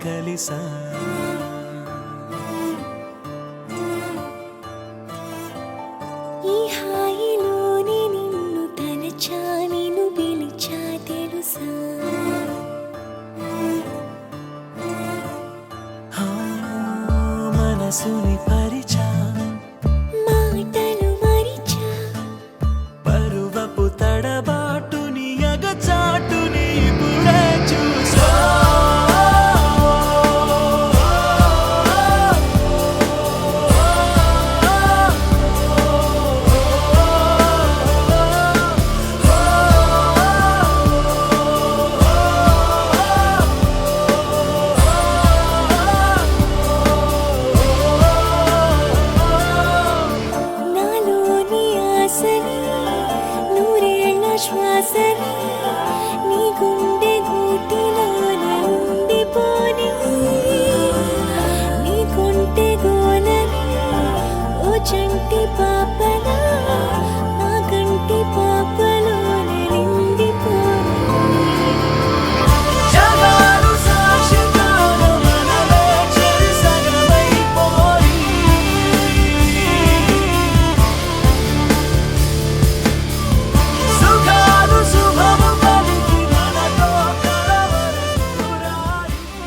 కలిసా ఈ హాయిలోని నిన్ను తలచా నిన్ను పిలిచా తెలుసా మనసుని పరిచా మాటలు మరిచా పరువపు తడబాటుని ఎగచాటుని ఇప్పుడే చూసా నాలోని ఆశని నూరేళ్ల శ్వాసని నీ గుండె గూటిలోనే ఉండిపోని నీ కొంటె గోలని ఓ చంటి పాప